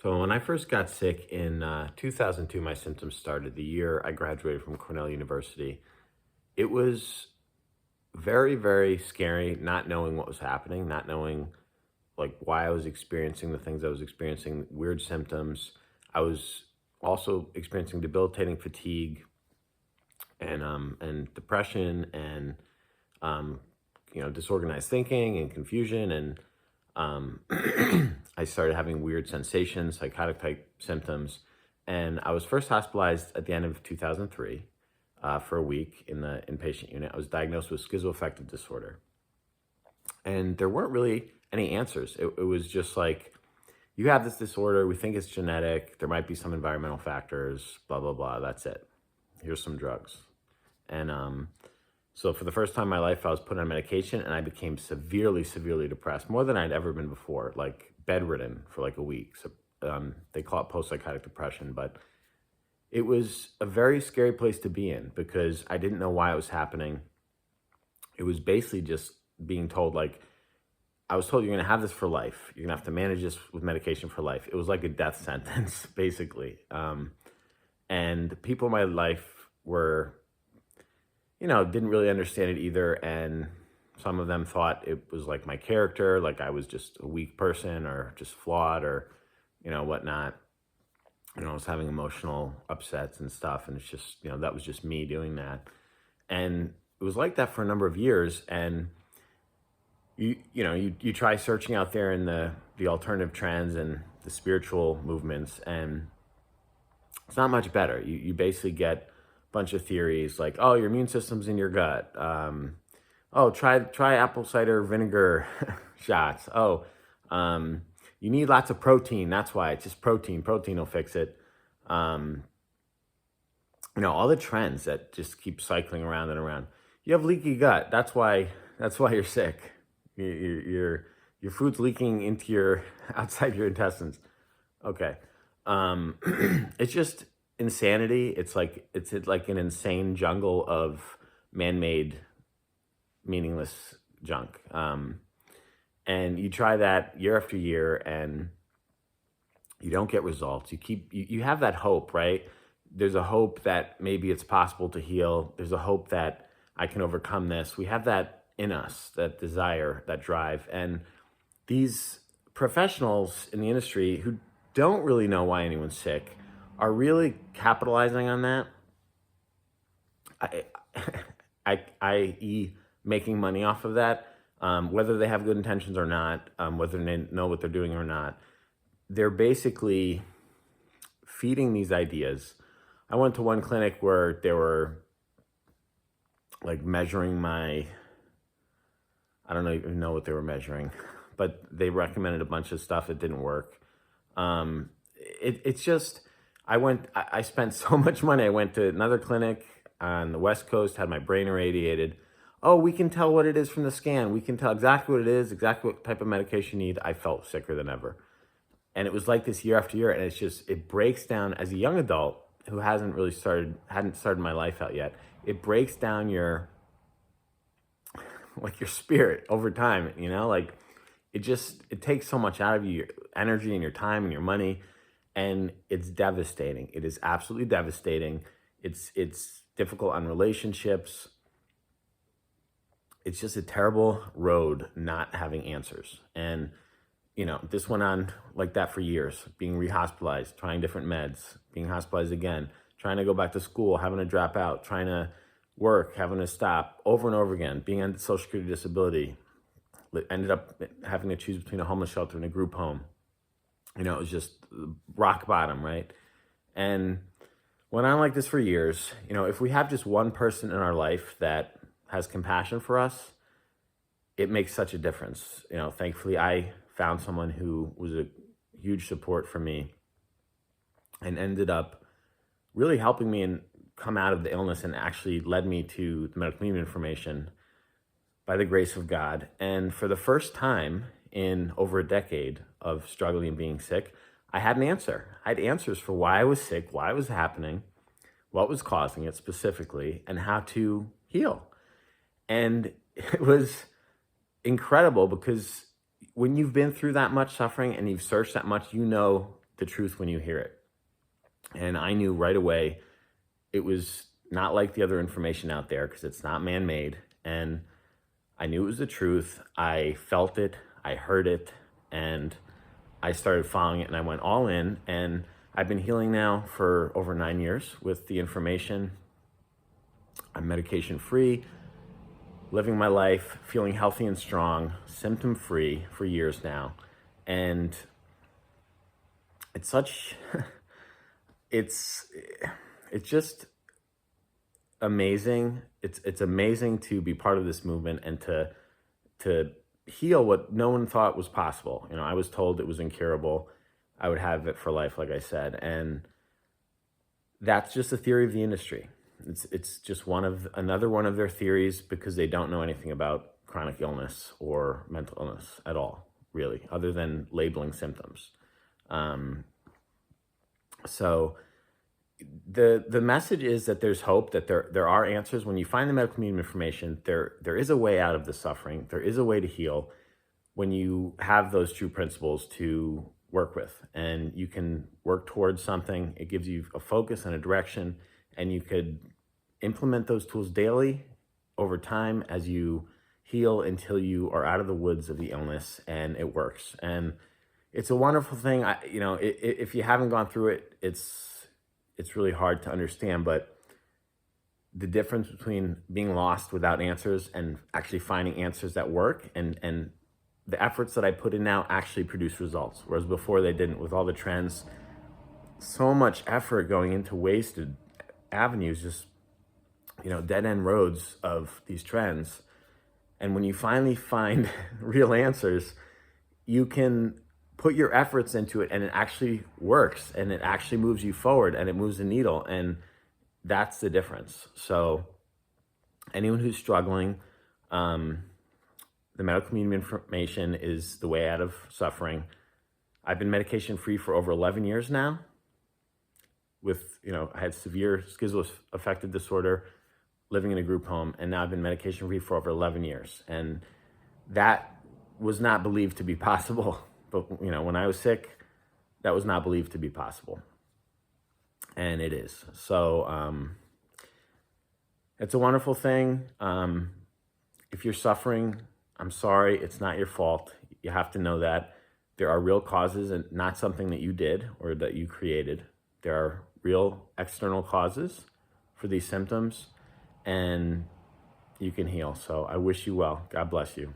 So when I first got sick in 2002, my symptoms started the year I graduated from Cornell University. It was very, very scary not knowing what was happening, not knowing like why I was experiencing the things I was experiencing, weird symptoms. I was also experiencing debilitating fatigue and depression and um, disorganized thinking and confusion and um, I started having weird sensations, psychotic type symptoms, and I was first hospitalized at the end of 2003 for a week in the inpatient unit. I was diagnosed with schizoaffective disorder, and there weren't really any answers. It was just like, you have this disorder, we think it's genetic, there might be some environmental factors, blah, blah, blah, that's it. Here's some drugs. And so for the first time in my life, I was put on medication and I became severely, severely depressed, more than I'd ever been before, like bedridden for like a week. So they call it post-psychotic depression, but it was a very scary place to be in because I didn't know why it was happening. It was basically just being told, like, I was told you're going to have this for life. You're going to have to manage this with medication for life. It was like a death sentence, basically. And people in my life were, didn't really understand it either. And some of them thought it was like my character, like I was just a weak person or just flawed or, whatnot. I was having emotional upsets and stuff. And it's just, that was just me doing that. And it was like that for a number of years. And you try searching out there in the alternative trends and the spiritual movements, and it's not much better. You basically get a bunch of theories like, oh, your immune system's in your gut. Oh, try apple cider vinegar shots. Oh, you need lots of protein. That's why it's just protein. Protein will fix it. All the trends that just keep cycling around and around. You have leaky gut. That's why you're sick. Your food's leaking into your outside your intestines. Okay. It's just insanity. It's like an insane jungle of man-made meaningless junk. And you try that year after year and you don't get results. You have that hope, right? There's a hope that maybe it's possible to heal. There's a hope that I can overcome this. We have that in us, that desire, that drive. And these professionals in the industry who don't really know why anyone's sick are really capitalizing on that. I, i.e., making money off of that, whether they have good intentions or not, whether they know what they're doing or not. They're basically feeding these ideas. I went to one clinic where they were like measuring I don't even know what they were measuring, but they recommended a bunch of stuff that didn't work. It's just, I spent so much money. I went to another clinic on the West Coast, had my brain irradiated. Oh, we can tell what it is from the scan. We can tell exactly what it is, exactly what type of medication you need. I felt sicker than ever. And it was like this year after year. And it breaks down as a young adult who hadn't started my life out yet. It breaks down your spirit over time, like it takes so much out of you, your energy and your time and your money. And it's devastating. It is absolutely devastating. It's difficult on relationships. It's just a terrible road not having answers. And, this went on like that for years, being rehospitalized, trying different meds, being hospitalized again, trying to go back to school, having to drop out, trying to work, having to stop over and over again, being on Social Security disability, ended up having to choose between a homeless shelter and a group home. It was just rock bottom, right? And went on like this for years. If we have just one person in our life that has compassion for us, it makes such a difference. Thankfully, I found someone who was a huge support for me and ended up really helping me and come out of the illness and actually led me to the medical community information by the grace of God. And for the first time in over a decade of struggling and being sick, I had an answer. I had answers for why I was sick, why it was happening, what was causing it specifically, and how to heal. And it was incredible because when you've been through that much suffering and you've searched that much, the truth when you hear it. And I knew right away it was not like the other information out there because it's not man-made. And I knew it was the truth. I felt it, I heard it, and I started following it, and I went all in. And I've been healing now for over 9 years with the information. I'm medication-free, living my life, feeling healthy and strong, symptom-free for years now. And it's such, it's just amazing. It's amazing to be part of this movement and to heal what no one thought was possible. You know, I was told it was incurable. I would have it for life, like I said, and that's just a theory of the industry. It's just another one of their theories because they don't know anything about chronic illness or mental illness at all, really, other than labeling symptoms. So the message is that there's hope, that there are answers. When you find the medical community information, there is a way out of the suffering. There is a way to heal when you have those true principles to work with, and you can work towards something. It gives you a focus and a direction, and you could implement those tools daily over time as you heal until you are out of the woods of the illness and it works. And it's a wonderful thing. If you haven't gone through it, it's really hard to understand, but the difference between being lost without answers and actually finding answers that work, and the efforts that I put in now actually produce results, whereas before they didn't. With all the trends, so much effort going into wasted avenues, just, dead end roads of these trends. And when you finally find real answers, you can put your efforts into it and it actually works and it actually moves you forward and it moves the needle. And that's the difference. So anyone who's struggling, the medical community information is the way out of suffering. I've been medication free for over 11 years now. I had severe schizoaffective disorder, living in a group home, and now I've been medication free for over 11 years. And that was not believed to be possible. But, when I was sick, that was not believed to be possible. And it is. So it's a wonderful thing. If you're suffering, I'm sorry, it's not your fault. You have to know that there are real causes and not something that you did or that you created. There are real external causes for these symptoms, and you can heal. So I wish you well. God bless you.